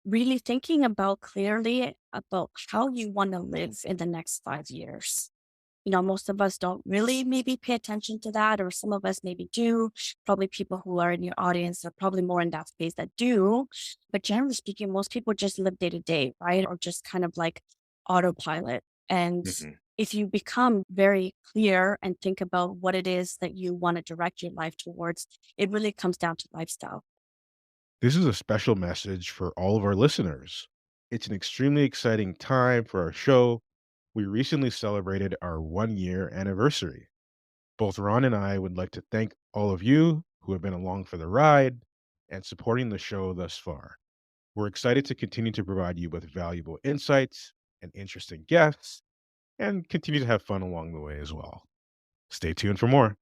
really thinking about clearly about how you want to live in the next 5 years. Most of us don't really maybe pay attention to that, or some of us maybe do. Probably people who are in your audience are probably more in that space that do. But generally speaking, most people just live day to day, right? Or just kind of like autopilot. And Mhm. if you become very clear and think about what it is that you want to direct your life towards, it really comes down to lifestyle. This is a special message for all of our listeners. It's an extremely exciting time for our show. We recently celebrated our 1 year anniversary. Both Ron and I would like to thank all of you who have been along for the ride and supporting the show thus far. We're excited to continue to provide you with valuable insights and interesting guests and continue to have fun along the way as well. Stay tuned for more.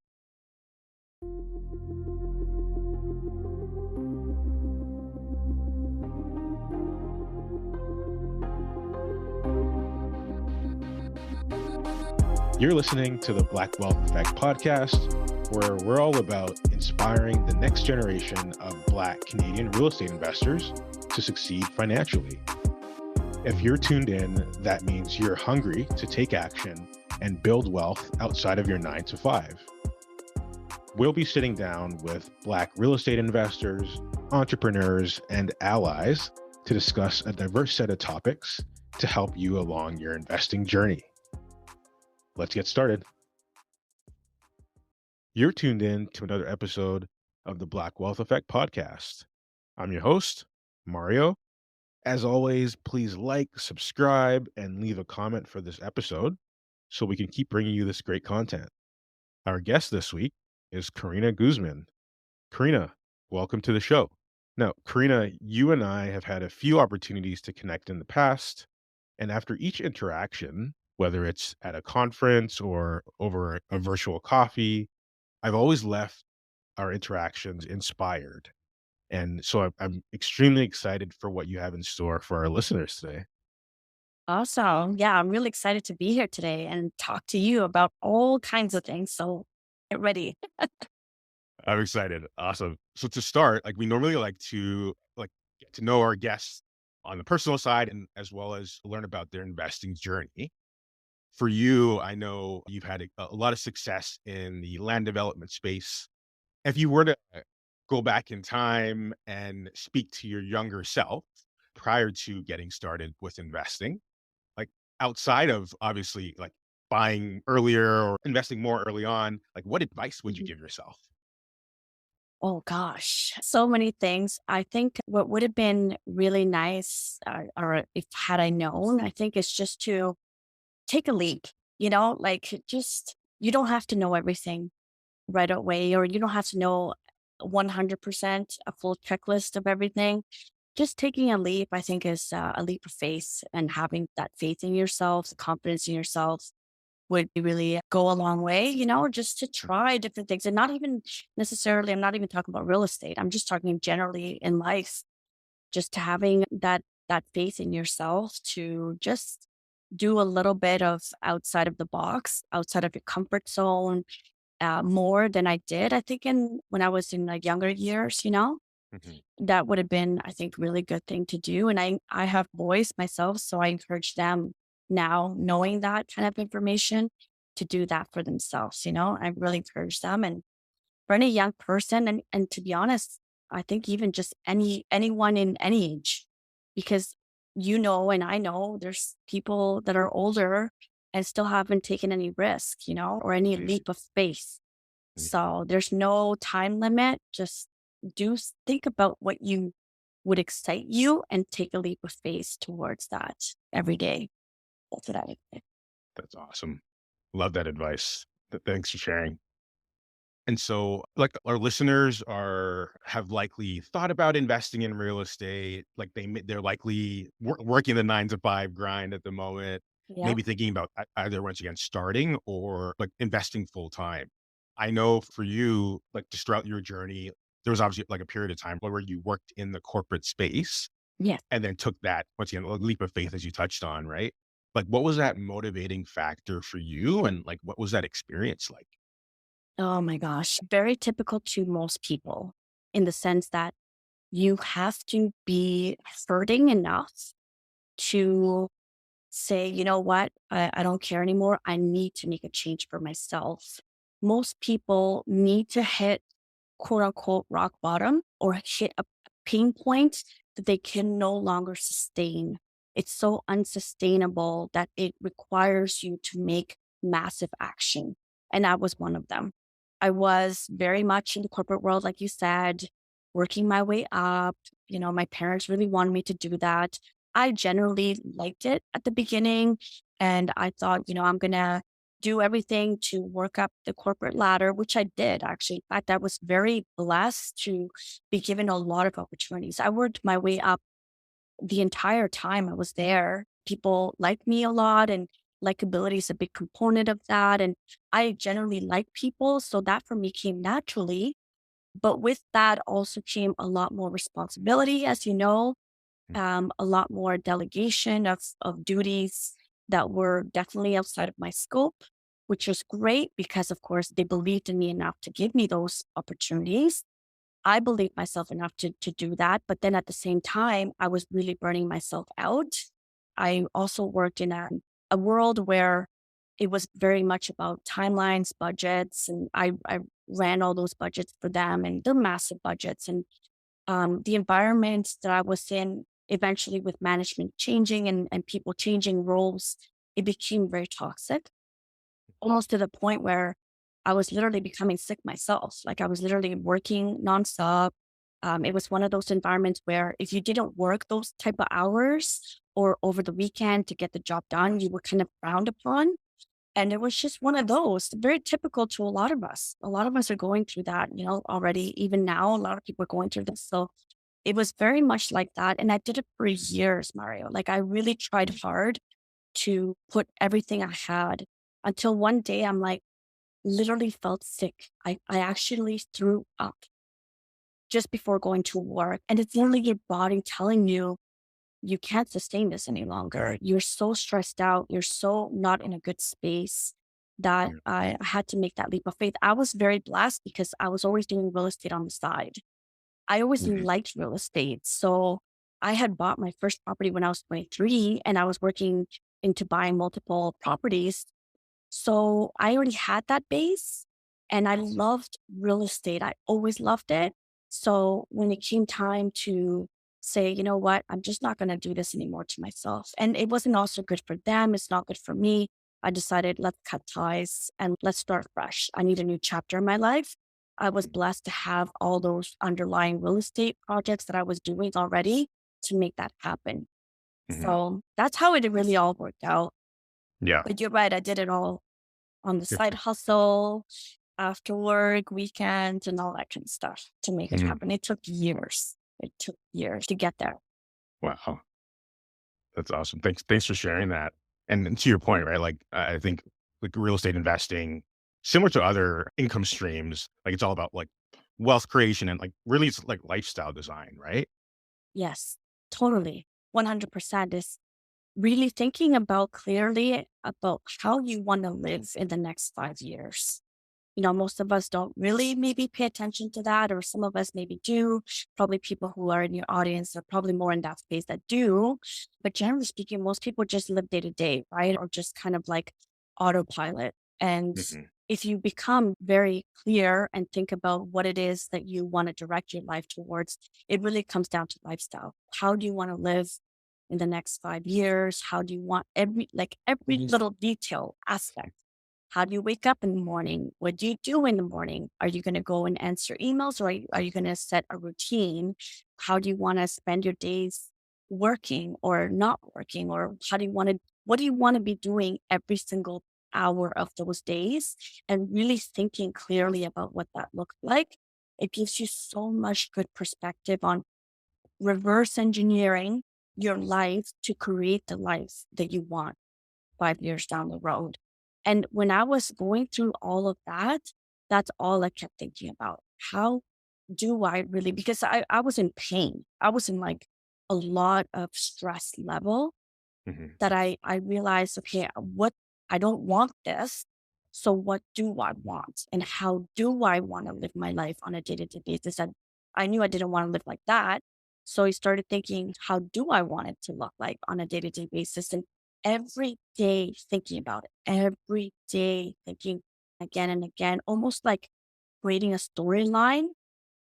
You're listening to the Black Wealth Effect podcast, where we're all about inspiring the next generation of Black Canadian real estate investors to succeed financially. If you're tuned in, that means you're hungry to take action and build wealth outside of your 9 to 5. We'll be sitting down with Black real estate investors, entrepreneurs, and allies to discuss a diverse set of topics to help you along your investing journey. Let's get started. You're tuned in to another episode of the Black Wealth Effect podcast. I'm your host, Mario. As always, please like, subscribe, and leave a comment for this episode so we can keep bringing you this great content. Our guest this week is Carina Guzman. Carina, welcome to the show. Now, Karina, you and I have had a few opportunities to connect in the past, and after each interaction, whether it's at a conference or over a virtual coffee, I've always left our interactions inspired. And so I'm extremely excited for what you have in store for our listeners today. Awesome. Yeah, I'm really excited to be here today and talk to you about all kinds of things. So get ready. I'm excited. Awesome. So to start, like we normally like to get to know our guests on the personal side and as well as learn about their investing journey. For you, I know you've had a lot of success in the land development space. If you were to go back in time and speak to your younger self prior to getting started with investing, like outside of obviously like buying earlier or investing more early on, like what advice would you Mhm. give yourself? Oh gosh, so many things. I think what would have been really nice, or if had I known, I think it's just to take a leap. Like just you don't have to know everything right away, or you don't have to know 100% a full checklist of everything. Just taking a leap, I think, is a leap of faith, and having that faith in yourself, the confidence in yourself would really go a long way, just to try different things. And not even necessarily, I'm not even talking about real estate. I'm just talking generally in life, just to having that faith in yourself to just do a little bit of outside of the box, outside of your comfort zone, more than I did, I think, in when I was in like younger years, Mhm. that would have been, I think, really good thing to do. And I have boys myself, so I encourage them now, knowing that kind of information, to do that for themselves. I really encourage them. And for any young person, and to be honest, I think even just anyone in any age, because and I know there's people that are older and still haven't taken any risk, or any Mhm. leap of faith. Yeah, So there's no time limit. Just think about what you would excite you and take a leap of faith towards that every day. That's what I would say. that's awesome. Love that advice. Thanks for sharing. And so, like, our listeners have likely thought about investing in real estate. Like, they're likely working the 9 to 5 grind at the moment, Yeah. maybe thinking about either once again starting or like investing full time. I know for you, like, just throughout your journey, there was obviously like a period of time where you worked in the corporate space Yes. and then took that once again, a leap of faith as you touched on, right? Like, what was that motivating factor for you, and like, what was that experience like? Oh my gosh. Very typical to most people, in the sense that You have to be hurting enough to say, you know what, I don't care anymore. I need to make a change for myself. Most people need to hit quote unquote rock bottom or hit a pain point that they can no longer sustain. It's so unsustainable that it requires you to make massive action. And I was one of them. I was very much in the corporate world, like you said, working my way up. My parents really wanted me to do that. I generally liked it at the beginning. And I thought, I'm going to do everything to work up the corporate ladder, which I did actually. In fact, I was very blessed to be given a lot of opportunities. I worked my way up the entire time I was there. People liked me a lot, and likability is a big component of that. And I generally like people. So that for me came naturally. But with that also came a lot more responsibility, as you know, a lot more delegation of duties that were definitely outside of my scope, which was great because, of course, they believed in me enough to give me those opportunities. I believed myself enough to do that. But then at the same time, I was really burning myself out. I also worked in a world where it was very much about timelines, budgets, and I ran all those budgets for them, and they're massive budgets. And the environment that I was in, eventually with management changing and people changing roles, it became very toxic, almost to the point where I was literally becoming sick myself. Like I was literally working nonstop. It was one of those environments where if you didn't work those type of hours or over the weekend to get the job done, you were kind of frowned upon. And it was just one of those, very typical to a lot of us. A lot of us are going through that, already. Even now, a lot of people are going through this. So it was very much like that. And I did it for years, Mario. Like I really tried hard to put everything I had until one day I'm like, literally felt sick. I actually threw up just before going to work. And it's literally your body telling you, you can't sustain this any longer. You're so stressed out. You're so not in a good space that Yeah. I had to make that leap of faith. I was very blessed because I was always doing real estate on the side. I always Mhm. liked real estate. So I had bought my first property when I was 23 and I was working into buying multiple properties. So I already had that base and I loved real estate. I always loved it. So when it came time to say, you know what, I'm just not going to do this anymore to myself. And it wasn't also good for them. It's not good for me. I decided let's cut ties and let's start fresh. I need a new chapter in my life. I was blessed to have all those underlying real estate projects that I was doing already to make that happen. Mhm. So that's how it really all worked out. Yeah. But you're right, I did it all on the Good side for hustle, after work, weekends, and all that kind of stuff to make it Mhm. happen. It took years. It took years to get there. Wow. That's awesome. Thanks for sharing that. And to your point, right? Like I think like real estate investing, similar to other income streams, like it's all about like wealth creation and like really it's like lifestyle design, right? Yes, totally. 100% is really thinking about clearly about how you want to live in the next 5 years. Most of us don't really maybe pay attention to that, or some of us maybe do. Probably people who are in your audience are probably more in that space that do. But generally speaking, most people just live day to day, right? Or just kind of like autopilot. And Mhm. if you become very clear and think about what it is that you want to direct your life towards, it really comes down to lifestyle. How do you want to live in the next 5 years? How do you want every little detail aspect? How do you wake up in the morning? What do you do in the morning? Are you going to go and answer emails, or are you going to set a routine? How do you want to spend your days working or not working? Or what do you want to be doing every single hour of those days? And really thinking clearly about what that looks like. It gives you so much good perspective on reverse engineering your life to create the life that you want 5 years down the road. And when I was going through all of that, that's all I kept thinking about. How do I really, because I was in pain. I was in like a lot of stress level Mhm. that I realized, okay, I don't want this. So what do I want? And how do I want to live my life on a day-to-day basis? I knew I didn't want to live like that. So I started thinking, how do I want it to look like on a day to day basis? And every day thinking about it, every day thinking again and again, almost like creating a storyline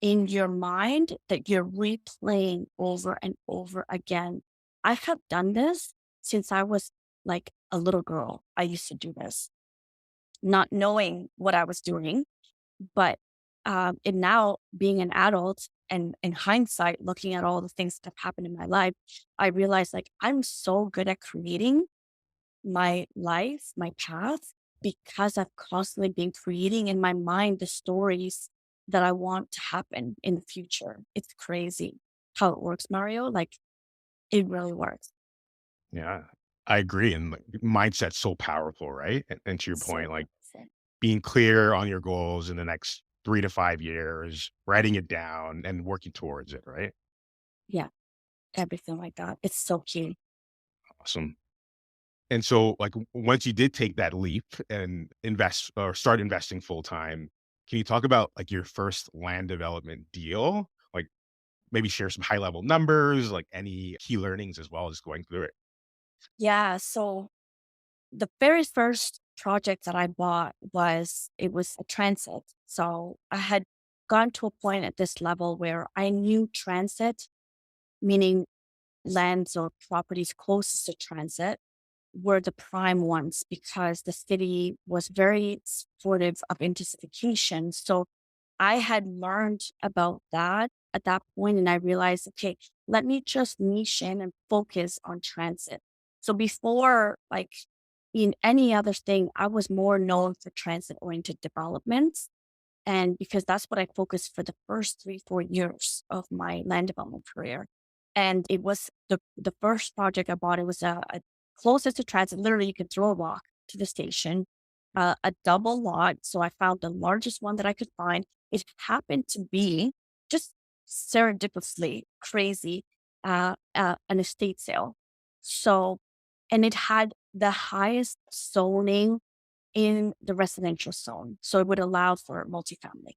in your mind that you're replaying over and over again. I have done this since I was like a little girl. I used to do this, not knowing what I was doing, but and now being an adult and in hindsight, looking at all the things that have happened in my life, I realized like I'm so good at creating my life, my path, because I've constantly been creating in my mind the stories that I want to happen in the future. It's crazy how it works, Mario. Like it really works. Yeah, I agree, and, like, mindset's so powerful, right? And to your So point, like, powerful. being clear on your goals in the next 3 to 5 years, writing it down, and working towards it, right? Yeah, everything like that. It's so key. Awesome. And so, like, once you did take that leap and invest or start investing full time, can you talk about, like, your first land development deal? Like, maybe share some high level numbers, like, any key learnings as well as going through it? Yeah. So the very first project that I bought was it was a transit. So I had gone to a point at this level where I knew transit, meaning lands or properties closest to transit, were the prime ones because the city was very supportive of intensification. So I had learned about that at that point, and I realized, okay, let me just niche in and focus on transit. So before, like in any other thing, I was more known for transit oriented developments. And because that's what I focused for the first 3, 4 years of my land development career. And it was the first project I bought. It was a closest to transit. Literally, you could throw a walk to the station, a double lot. So I found the largest one that I could find. It happened to be just serendipitously crazy, an estate sale. So, and it had the highest zoning in the residential zone. So it would allow for multifamily.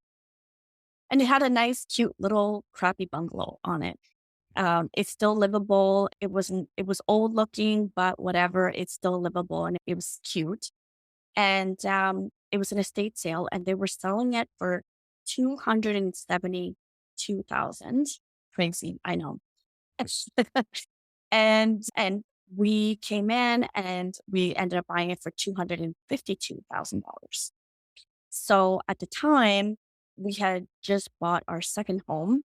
And it had a nice, cute little crappy bungalow on it. It's still livable. It was old looking, but whatever, it's still livable and it was cute. And it was an estate sale and they were selling it for 272,000. Crazy, I know. And we came in and we ended up buying it for $252,000. So at the time, we had just bought our second home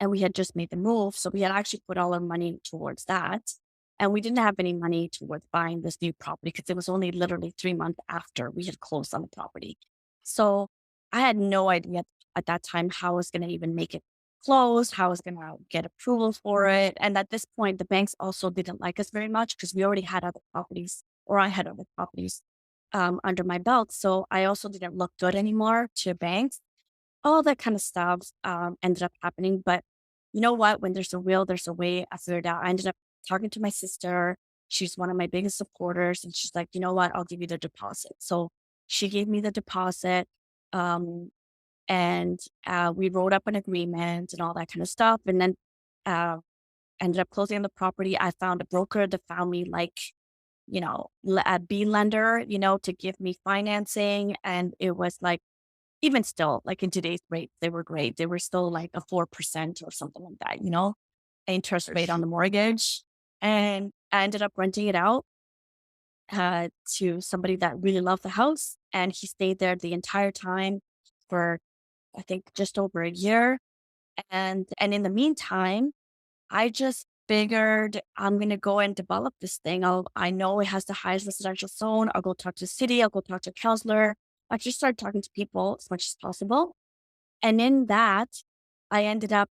and we had just made the move. So we had actually put all our money towards that. And we didn't have any money towards buying this new property because it was only literally 3 months after we had closed on the property. So I had no idea at that time how I was going to even make it close, how I was going to get approval for it. And at this point, the banks also didn't like us very much because we already had other properties, or I had other properties under my belt. So I also didn't look good anymore to banks. All that kind of stuff ended up happening. But you know what? When there's a will, there's a way. I figured out. I ended up talking to my sister. She's one of my biggest supporters. And she's like, you know what? I'll give you the deposit. So she gave me the deposit. Um, and we wrote up an agreement and all that kind of stuff. And then uh, ended up closing on the property. I found a broker that found me like, a B lender, to give me financing. And it was like, even still, like in today's rates, they were great. They were still like a 4% or something like that, interest rate on Nice. the mortgage. And I ended up renting it out to somebody that really loved the house. And he stayed there the entire time for, I think, just over a year. And in the meantime, I just figured I'm gonna go and develop this thing. I know it has the highest residential zone. I'll go talk to the city. I'll go talk to a counselor. I just started talking to people as much as possible. And in that, I ended up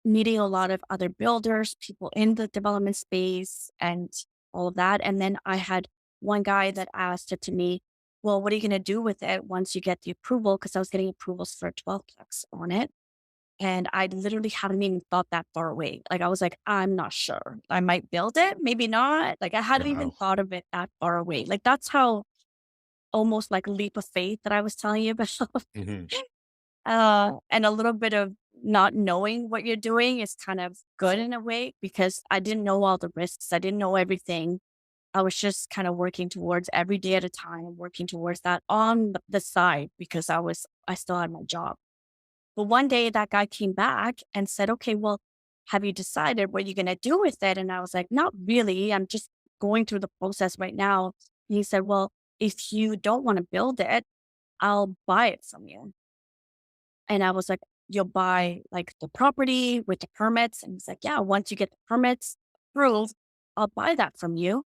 meeting a lot of other builders, people in the development space, and all of that. And then I had one guy that asked it to me, well, what are you going to do with it once you get the approval? Because I was getting approvals for a 12plex on it. And I literally hadn't even thought that far away. Like, I was like, I'm not sure. I might build it, maybe not. Like, I hadn't even Wow. thought of it that far away. Like, that's how almost like leap of faith that I was telling you about. Mhm. And a little bit of not knowing what you're doing is kind of good in a way because I didn't know all the risks. I didn't know everything. I was just kind of working towards every day at a time, working towards that on the side because I still had my job. But one day that guy came back and said, okay, well, have you decided what you're going to do with it? And I was like, not really. I'm just going through the process right now. And he said, well, if you don't want to build it, I'll buy it from you. And I was like, you'll buy like the property with the permits. And he's like, yeah, once you get the permits approved, I'll buy that from you.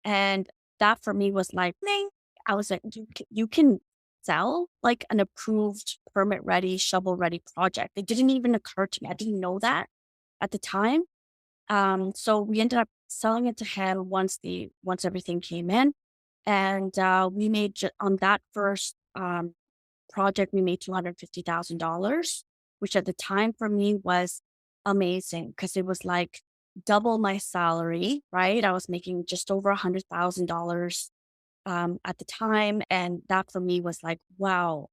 And that for me was like, "Ding." I was like, you can sell like an approved permit ready, shovel ready project. It didn't even occur to me. I didn't know that at the time. So we ended up selling it to him once everything came in. And we made on that first project, we made $250,000, which at the time for me was amazing because it was like double my salary, right? I was making just over $100,000 at the time. And that for me was like, wow,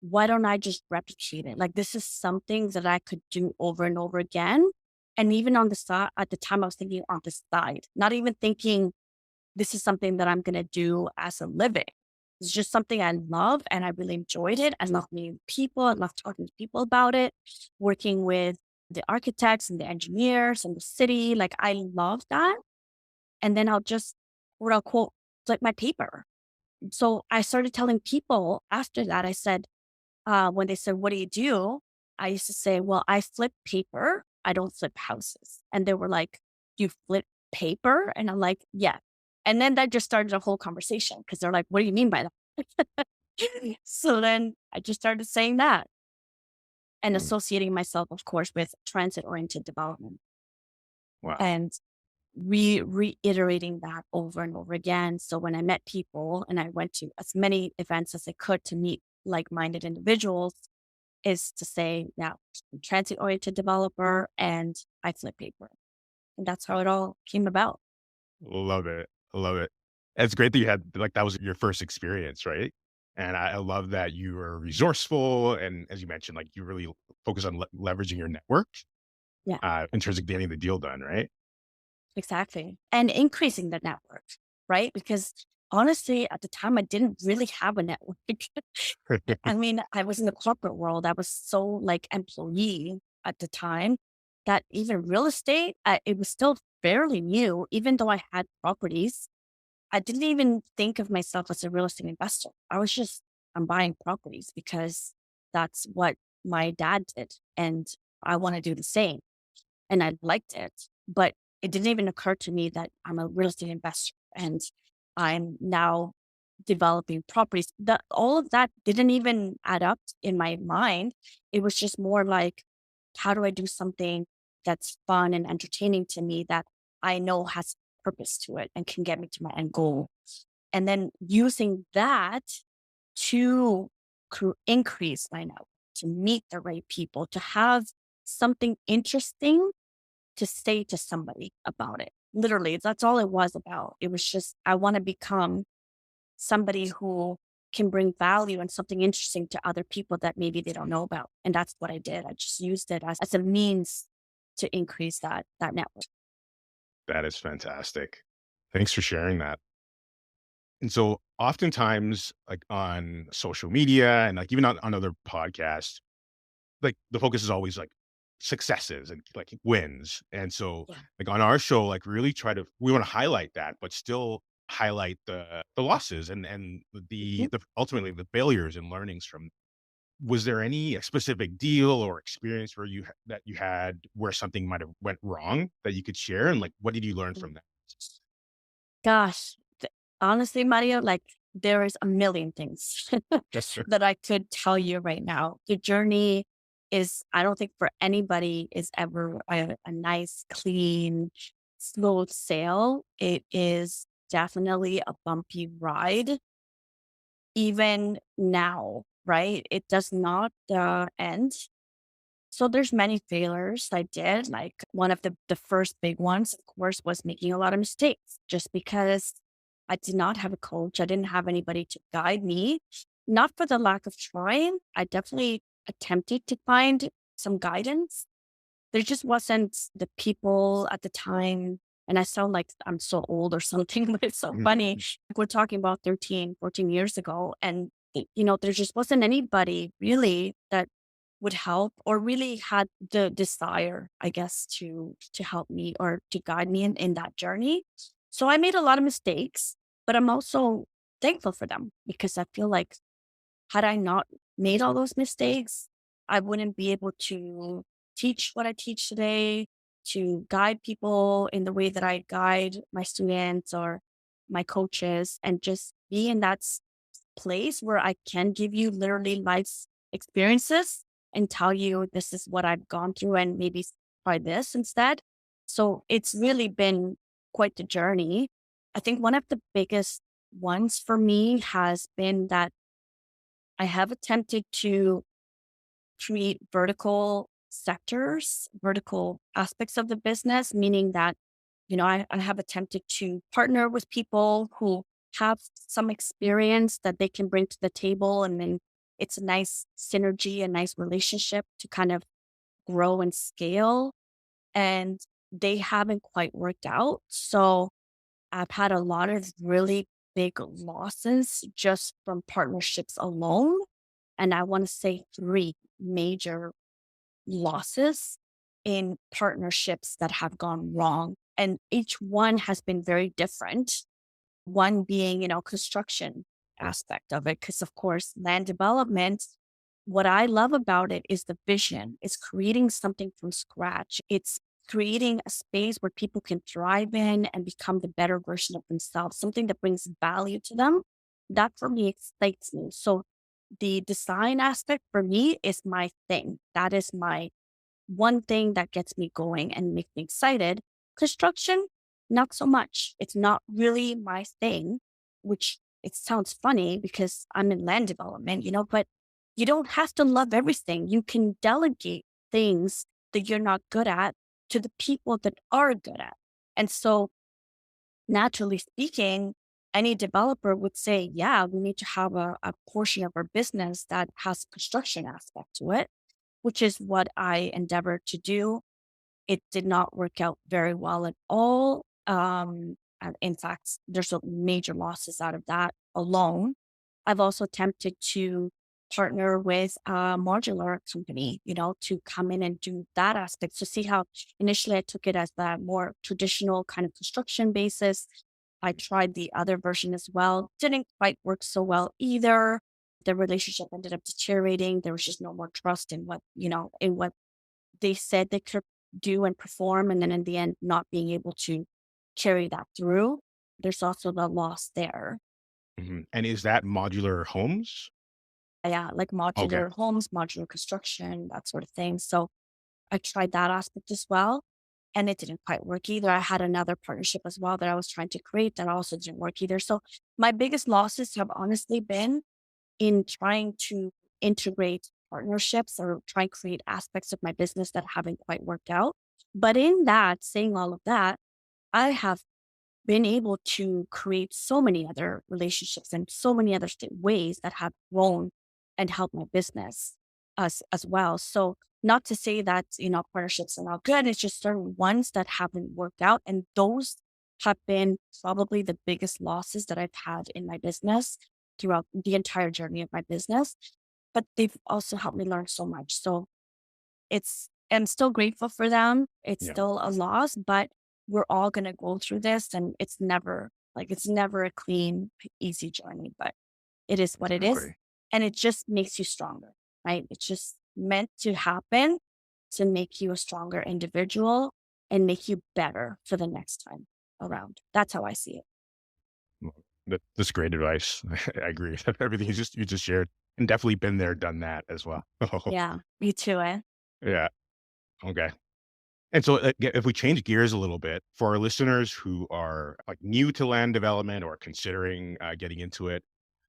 why don't I just replicate it? Like, this is something that I could do over and over again. And even on the side, at the time, I was thinking on the side, not even thinking this is something that I'm going to do as a living. It's just something I love and I really enjoyed it. I love meeting people. I love talking to people about it, working with the architects and the engineers and the city. Like, I love that. And then I'll just, quote unquote, flip my paper. So I started telling people after that, I said, when they said, what do you do? I used to say, well, I flip paper. I don't flip houses. And they were like, you flip paper? And I'm like, yeah. And then that just started a whole conversation because they're like, what do you mean by that? So then I just started saying that and Mm, associating myself, of course, with transit oriented development wow. and reiterating that over and over again. So when I met people and I went to as many events as I could to meet like minded individuals, is to say, yeah, I'm transit-oriented developer and I flip paper. And that's how it all came about. Love it. Love it. It's great that you had like that was your first experience, right? And I love that you were resourceful and as you mentioned, like you really focus on leveraging your network Yeah, in terms of getting the deal done, right? exactly. And increasing the network, right? Because honestly, at the time, I didn't really have a network. I mean, I was in the corporate world. I was so like employee at the time that even real estate, it was still fairly new, even though I had properties. I didn't even think of myself as a real estate investor. I'm buying properties because that's what my dad did. And I want to do the same. And I liked it. But it didn't even occur to me that I'm a real estate investor and I'm now developing properties. All of that didn't even add up in my mind. It was just more like, how do I do something that's fun and entertaining to me that I know has purpose to it and can get me to my end goal? And then using that to increase my network, to meet the right people, to have something interesting to say to somebody about it. Literally, that's all it was about. It was just, I want to become somebody who can bring value and something interesting to other people that maybe they don't know about. And that's what I did. I just used it as a means to increase that network. That is fantastic. Thanks for sharing that. And so oftentimes like on social media and like even on other podcasts, like the focus is always like successes and like wins. And so Yeah. like on our show, like really try to we want to highlight that, but still highlight the losses and Mhm. the ultimately the failures and learnings from was there any specific deal or experience where that you had where something might have went wrong that you could share and like what did you learn from that? Gosh, honestly, Mario, like there is a million things that I could tell you right now. The journey is, I don't think for anybody is ever a nice, clean, smooth sail. It is definitely a bumpy ride, even now, right? It does not end. So there's many failures I did. Like one of the first big ones, of course, was making a lot of mistakes just because I did not have a coach. I didn't have anybody to guide me. Not for the lack of trying. I definitely attempted to find some guidance. There just wasn't the people at the time. And I sound like I'm so old or something, but it's so funny. Mhm. We're talking about 13, 14 years ago. And, there just wasn't anybody really that would help or really had the desire, I guess, to help me or to guide me in that journey. So I made a lot of mistakes, but I'm also thankful for them because I feel like had I not made all those mistakes, I wouldn't be able to teach what I teach today, to guide people in the way that I guide my students or my coaches, and just be in that place where I can give you literally life's experiences and tell you this is what I've gone through and maybe try this instead. So it's really been quite the journey. I think one of the biggest ones for me has been that I have attempted to create vertical sectors, vertical aspects of the business, meaning that, I have attempted to partner with people who have some experience that they can bring to the table. And then it's a nice synergy, a nice relationship to kind of grow and scale. And they haven't quite worked out. So I've had a lot of really big losses just from partnerships alone. And I want to say three major losses in partnerships that have gone wrong. And each one has been very different. One being, construction aspect of it. Because, of course, land development, what I love about it is the vision. It's creating something from scratch. It's creating a space where people can thrive in and become the better version of themselves, something that brings value to them. That for me excites me. So the design aspect for me is my thing. That is my one thing that gets me going and makes me excited. Construction, not so much. It's not really my thing, which it sounds funny because I'm in land development, but you don't have to love everything. You can delegate things that you're not good at to the people that are good at. And so, naturally speaking, any developer would say, yeah, we need to have a portion of our business that has construction aspect to it, which is what I endeavored to do. It did not work out very well at all. And in fact, there's some major losses out of that alone. I've also attempted to partner with a modular company, to come in and do that aspect. So see how initially I took it as the more traditional kind of construction basis. I tried the other version as well. Didn't quite work so well either. The relationship ended up deteriorating. There was just no more trust in what they said they could do and perform, and then in the end, not being able to carry that through. There's also the loss there. Mhm. And is that modular homes? Yeah, like Okay. modular homes, modular construction, that sort of thing. So I tried that aspect as well, and it didn't quite work either. I had another partnership as well that I was trying to create that also didn't work either. So my biggest losses have honestly been in trying to integrate partnerships or try and create aspects of my business that haven't quite worked out. But in that, saying all of that, I have been able to create so many other relationships and so many other ways that have grown and helped my business as well. So not to say that, partnerships are not good. It's just certain ones that haven't worked out. And those have been probably the biggest losses that I've had in my business throughout the entire journey of my business. But they've also helped me learn so much. So I'm still grateful for them. It's Yeah, still a loss, but we're all gonna go through this and it's never a clean, easy journey, but it is what it is. exactly. And it just makes you stronger, right? It's just meant to happen to make you a stronger individual and make you better for the next time around. That's how I see it. Well, that's great advice. I agree. Everything you just shared, and definitely been there, done that as well. Yeah, me too, eh? Yeah. Okay. And so, if we change gears a little bit for our listeners who are like new to land development or considering getting into it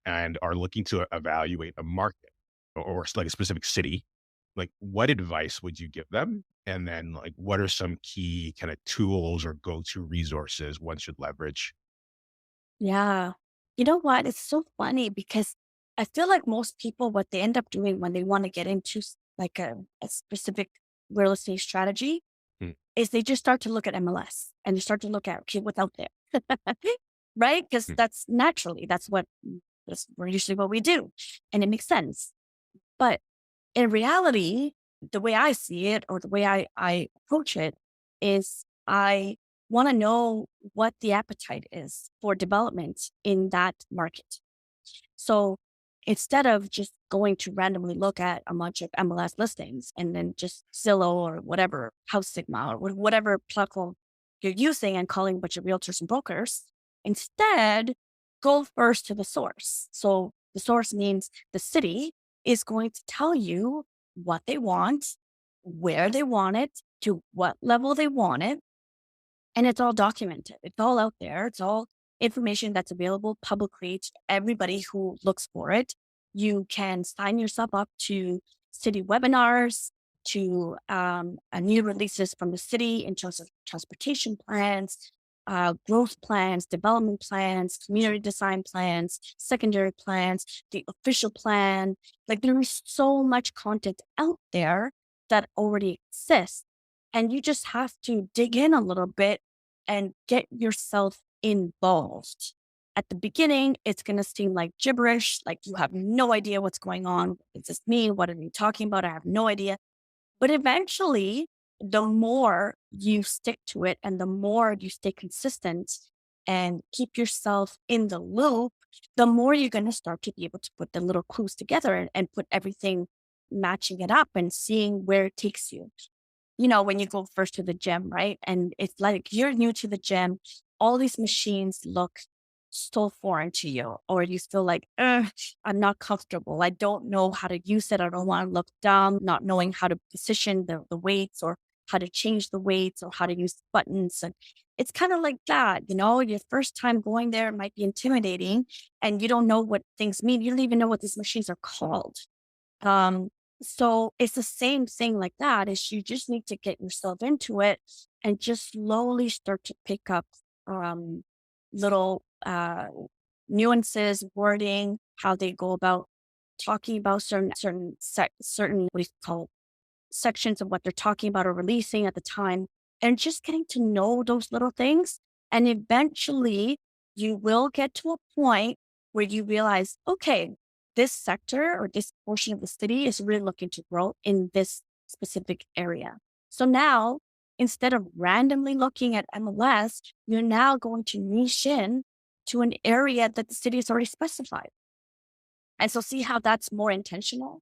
and are looking to evaluate a market or like a specific city, like what advice would you give them? And then, like, what are some key kind of tools or go-to resources one should leverage? Yeah. You know what? It's so funny because I feel like most people, what they end up doing when they want to get into like a specific real estate strategy Mm, is they just start to look at MLS and they start to look at, okay, what's out there, right? Because mm, that's usually what we do, and it makes sense. But in reality, the way I see it or the way I approach it is I want to know what the appetite is for development in that market. So instead of just going to randomly look at a bunch of MLS listings and then just Zillow or whatever, House Sigma or whatever platform you're using and calling a bunch of realtors and brokers, instead go first to the source. So the source means the city is going to tell you what they want, where they want it, to what level they want it, and it's all documented. It's all out there. It's all information that's available publicly to everybody who looks for it. You can sign yourself up to city webinars, to new releases from the city in terms of transportation plans, growth plans, development plans, community design plans, secondary plans, the official plan. Like there is so much content out there that already exists. And you just have to dig in a little bit and get yourself involved. At the beginning, it's going to seem like gibberish, like you have no idea what's going on. What does this mean? What are you talking about? I have no idea. But eventually, the more you stick to it and the more you stay consistent and keep yourself in the loop, the more you're going to start to be able to put the little clues together and put everything matching it up and seeing where it takes you. When you go first to the gym, right? And it's like you're new to the gym, all these machines look so foreign to you, or you feel like, I'm not comfortable. I don't know how to use it. I don't want to look dumb, not knowing how to position the weights or how to change the weights or how to use buttons. And it's kind of like that, your first time going there might be intimidating and you don't know what things mean. You don't even know what these machines are called. Um, so it's the same thing like that is you just need to get yourself into it and just slowly start to pick up little nuances, wording, how they go about talking about certain what do you call it, sections of what they're talking about or releasing at the time, and just getting to know those little things. And eventually, you will get to a point where you realize, okay, this sector or this portion of the city is really looking to grow in this specific area. So now, instead of randomly looking at MLS, you're now going to niche in to an area that the city has already specified. And so, see how that's more intentional?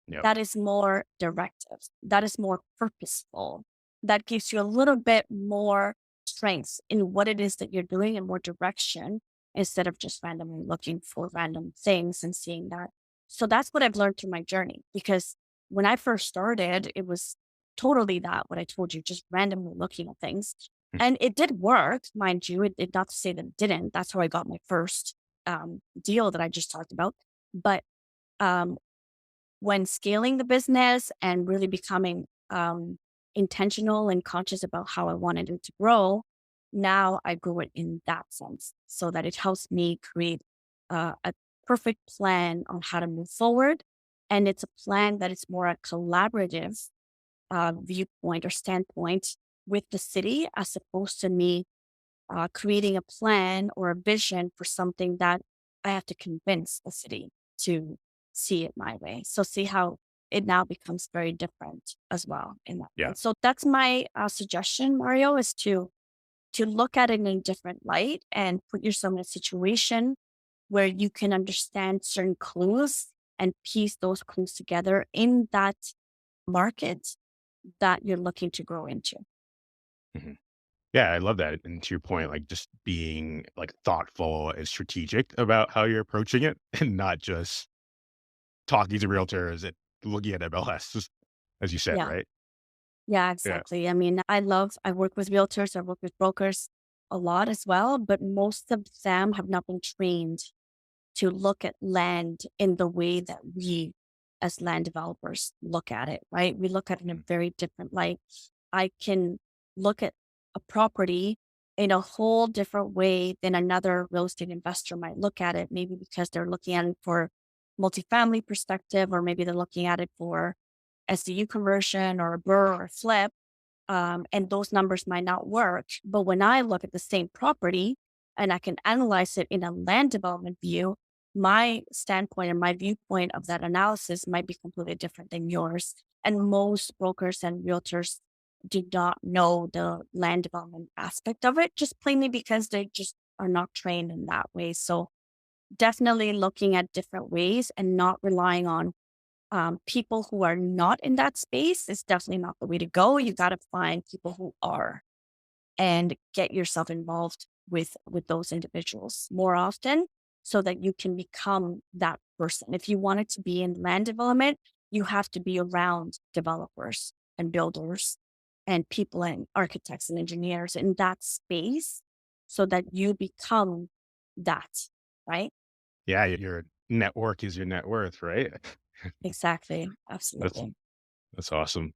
yep. That is more directive. That is more purposeful. That gives you a little bit more strength in what it is that you're doing and more direction instead of just randomly looking for random things and seeing that. So that's what I've learned through my journey because when I first started, it was totally that what I told you, just randomly looking at things. Mm, And it did work, mind you. It not to say that it didn't. That's how I got my first deal that I just talked about. But um, when scaling the business and really becoming intentional and conscious about how I wanted it to grow, now I grew it in that sense so that it helps me create a perfect plan on how to move forward. And it's a plan that is more a collaborative viewpoint or standpoint with the city as opposed to me creating a plan or a vision for something that I have to convince the city to see it my way. So see how it now becomes very different as well in that yeah. sense. So that's my suggestion, Mario, is to look at it in a different light and put yourself in a situation where you can understand certain clues and piece those clues together in that market that you're looking to grow into. Mhm. Yeah, I love that. And to your point, like just being like thoughtful and strategic about how you're approaching it and not just talking to realtors and looking at MLS, just as you said, Yeah. right? Yeah, Yeah. exactly. I mean, I work with realtors, I work with brokers a lot as well, but most of them have not been trained to look at land in the way that we as land developers look at it, right? We look at it in a Mm, very different light. I can look at a property in a whole different way than another real estate investor might look at it, maybe because they're looking at it for multifamily perspective, or maybe they're looking at it for SDU conversion or a BRRRR or a flip, and those numbers might not work. But when I look at the same property and I can analyze it in a land development view, my standpoint and my viewpoint of that analysis might be completely different than yours. And most brokers and realtors do not know the land development aspect of it, just plainly because they just are not trained in that way. So definitely looking at different ways and not relying on people who are not in that space is definitely not the way to go. You got to find people who are and get yourself involved with those individuals more often so that you can become that person. If you wanted to be in land development, you have to be around developers and builders and people and architects and engineers in that space so that you become that, right? Yeah, your network is your net worth, right? Exactly. That's Absolutely. that's awesome.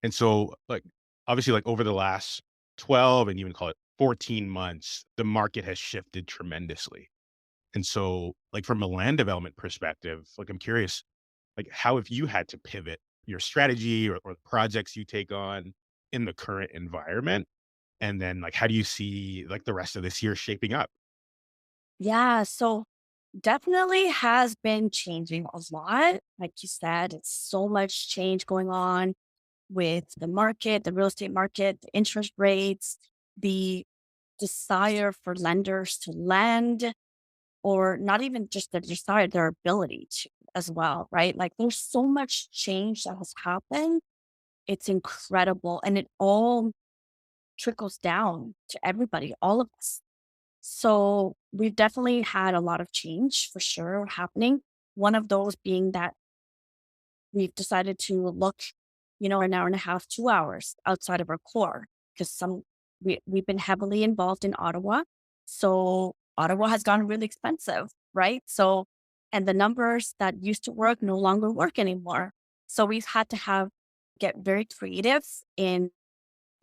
And so, like, obviously, like, over the last 12 and even call it 14 months, the market has shifted tremendously. And so, like, from a land development perspective, like, I'm curious, like, how have you had to pivot your strategy or the projects you take on in the current environment? And then, like, how do you see, like, the rest of this year shaping up? Yeah. So definitely has been changing a lot. Like you said, it's so much change going on with the market, the real estate market, the interest rates, the desire for lenders to lend, or not even just the desire, their ability to as well, right? Like there's so much change that has happened. It's incredible. And it all trickles down to everybody, all of us. So we've definitely had a lot of change for sure happening. One of those being that we've decided to look, an hour and a half, 2 hours outside of our core because we've been heavily involved in Ottawa. So Ottawa has gotten really expensive, right? So, and the numbers that used to work no longer work anymore. So we've had to get very creative in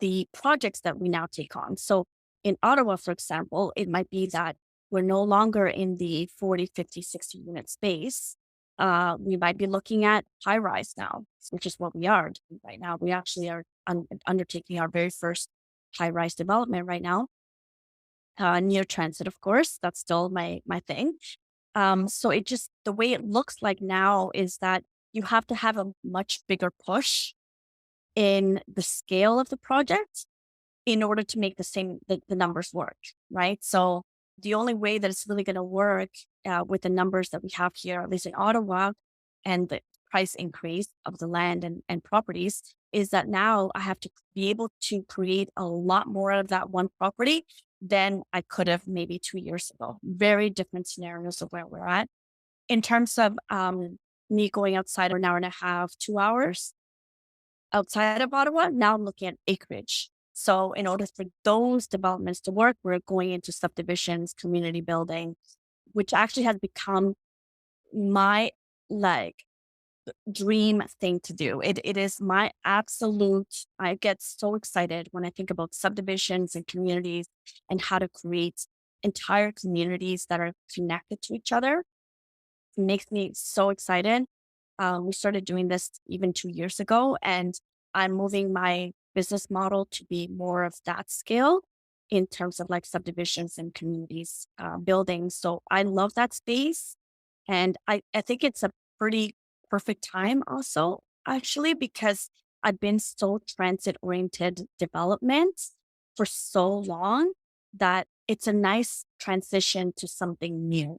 the projects that we now take on. So in Ottawa, for example, it might be that we're no longer in the 40, 50, 60 unit space. We might be looking at high rise now, which is what we are doing right now. We actually are undertaking our very first high rise development right now, near transit, of course. That's still my thing. So it just the way it looks like now is that you have to have a much bigger push in the scale of the project in order to make the numbers work, right? So the only way that it's really going to work with the numbers that we have here, at least in Ottawa, and the price increase of the land and properties, is that now I have to be able to create a lot more out of that one property than I could have maybe 2 years ago. Very different scenarios of where we're at in terms of me going outside for an hour and a half, 2 hours outside of Ottawa. Now I'm looking at acreage. So in order for those developments to work, we're going into subdivisions, community building, which actually has become my like dream thing to do. It is my absolute, I get so excited when I think about subdivisions and communities and how to create entire communities that are connected to each other. It makes me so excited. We started doing this even 2 years ago, and I'm moving my business model to be more of that scale in terms of like subdivisions and communities building. So I love that space. And I think it's a pretty perfect time also, actually, because I've been so transit oriented development for so long that it's a nice transition to something new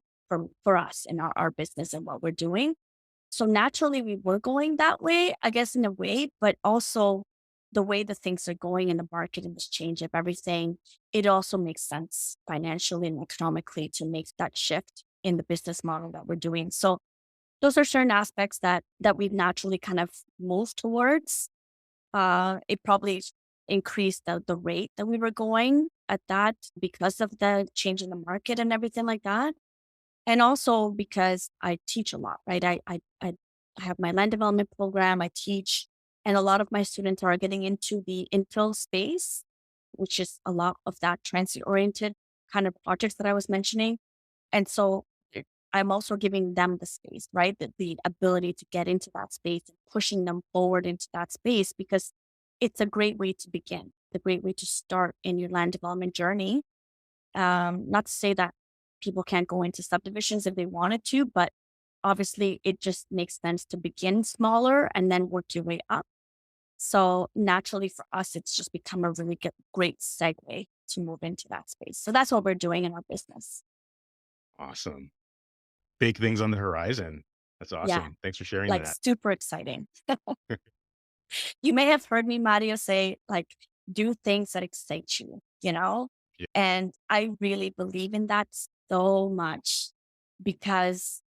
for us in our business and what we're doing. So naturally, we were going that way, I guess, in a way, but also the way the things are going in the market and this change of everything, it also makes sense financially and economically to make that shift in the business model that we're doing. So those are certain aspects that we've naturally kind of moved towards. It probably increased the rate that we were going at that because of the change in the market and everything like that. And also because I teach a lot, right? I have my land development program, I teach, and a lot of my students are getting into the infill space, which is a lot of that transit oriented kind of projects that I was mentioning. And so I'm also giving them the space, right? The ability to get into that space and pushing them forward into that space because it's a great way to begin, a great way to start in your land development journey. Not to say that people can't go into subdivisions if they wanted to, but obviously it just makes sense to begin smaller and then work your way up. So naturally for us, it's just become a really great segue to move into that space. So that's what we're doing in our business. Awesome. Big things on the horizon. That's Yeah, awesome. Thanks for sharing like that. super exciting. You may have heard me, Mario, say, like, do things that excite you, you know? Yeah. And I really believe in that so much because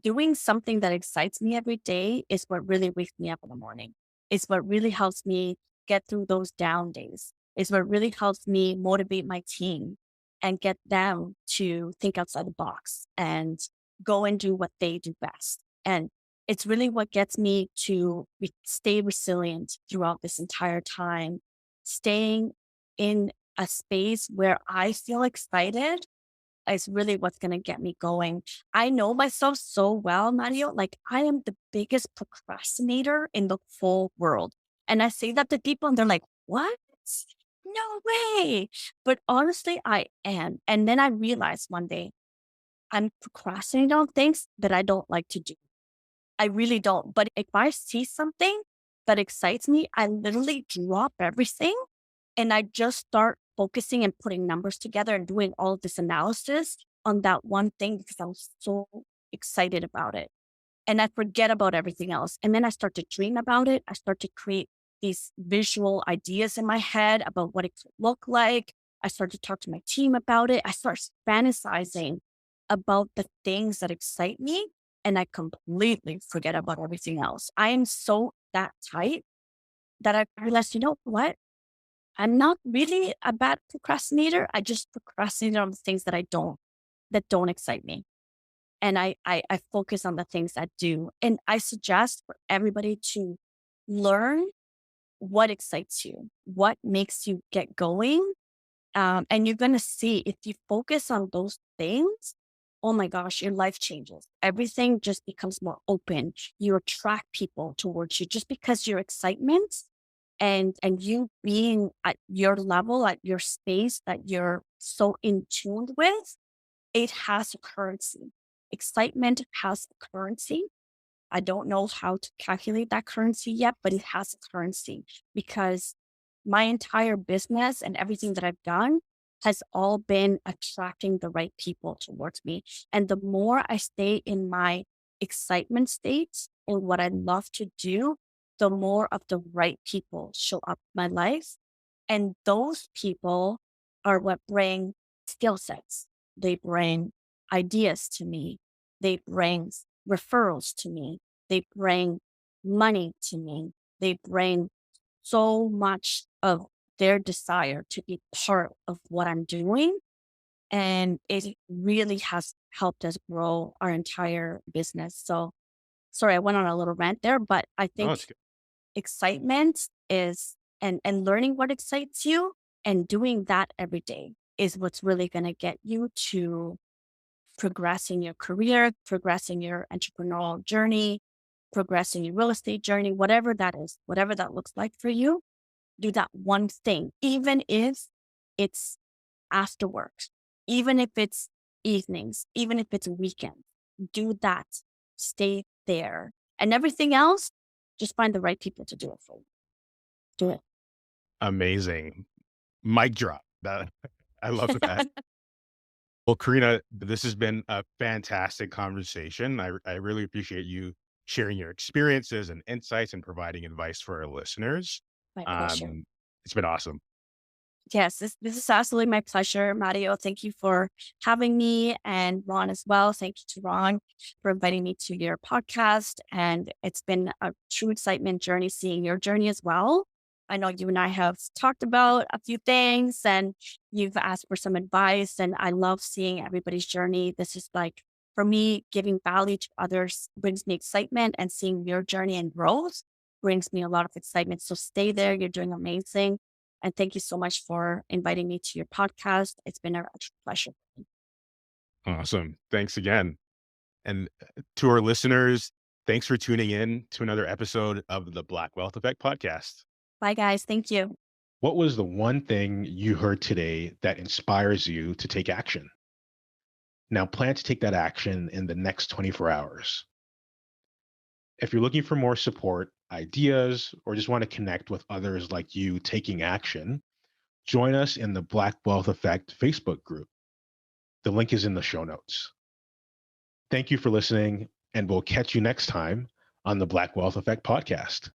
doing something that excites me every day is what really wakes me up in the morning. It's what really helps me get through those down days. It's what really helps me motivate my team and get them to think outside the box and go and do what they do best. And it's really what gets me to stay resilient throughout this entire time, staying in a space where I feel excited is really what's going to get me going. I know myself so well, Mario. Like, I am the biggest procrastinator in the whole world. And I say that to people, and they're like, what? No way. But honestly, I am. And then I realized one day I'm procrastinating on things that I don't like to do. I really don't. But if I see something that excites me, I literally drop everything and I just start focusing and putting numbers together and doing all of this analysis on that one thing because I'm so excited about it. And I forget about everything else. And then I start to dream about it. I start to create these visual ideas in my head about what it could look like. I start to talk to my team about it. I start fantasizing about the things that excite me. And I completely forget about everything else. I am so that tight that I realized, you know what? I'm not really a bad procrastinator. I just procrastinate on the things that don't excite me. And I focus on the things that do. And I suggest for everybody to learn what excites you, what makes you get going. And you're going to see if you focus on those things, oh my gosh, your life changes. Everything just becomes more open. You attract people towards you just because your excitement and you being at your level, at your space that you're so in tune with, it has a currency. Excitement has a currency. I don't know how to calculate that currency yet, but it has a currency because my entire business and everything that I've done has all been attracting the right people towards me. And the more I stay in my excitement state and what I love to do, the more of the right people show up in my life. And those people are what bring skill sets. They bring ideas to me. They bring referrals to me. They bring money to me. They bring so much of their desire to be part of what I'm doing. And it really has helped us grow our entire business. So, sorry, I went on a little rant there, but I No, think it's good. excitement is, and learning what excites you and doing that every day is what's really going to get you to progressing your career, progressing your entrepreneurial journey, progressing your real estate journey, whatever that is, whatever that looks like for you, do that one thing, even if it's after work, even if it's evenings, even if it's weekends, do that. Stay there. And everything else, just find the right people to do it for you. Do it. Amazing. Mic drop. That I love that. Well, Karina, this has been a fantastic conversation. I really appreciate you sharing your experiences and insights and providing advice for our listeners. My pleasure. Um, it's been awesome. Yes, this is absolutely my pleasure, Mario. Thank you for having me and Ron as well. Thank you to Ron for inviting me to your podcast. And it's been a true excitement journey seeing your journey as well. I know you and I have talked about a few things and you've asked for some advice. And I love seeing everybody's journey. This is like, for me, giving value to others brings me excitement and seeing your journey and growth brings me a lot of excitement. So stay there. You're doing amazing. And thank you so much for inviting me to your podcast. It's been a true pleasure. Awesome. Thanks again. And to our listeners, thanks for tuning in to another episode of the Black Wealth Effect podcast. Bye, guys. Thank you. What was the one thing you heard today that inspires you to take action? Now, plan to take that action in the next 24 hours. If you're looking for more support, ideas, or just want to connect with others like you taking action, join us in the Black Wealth Effect Facebook group. The link is in the show notes. Thank you for listening, and we'll catch you next time on the Black Wealth Effect podcast.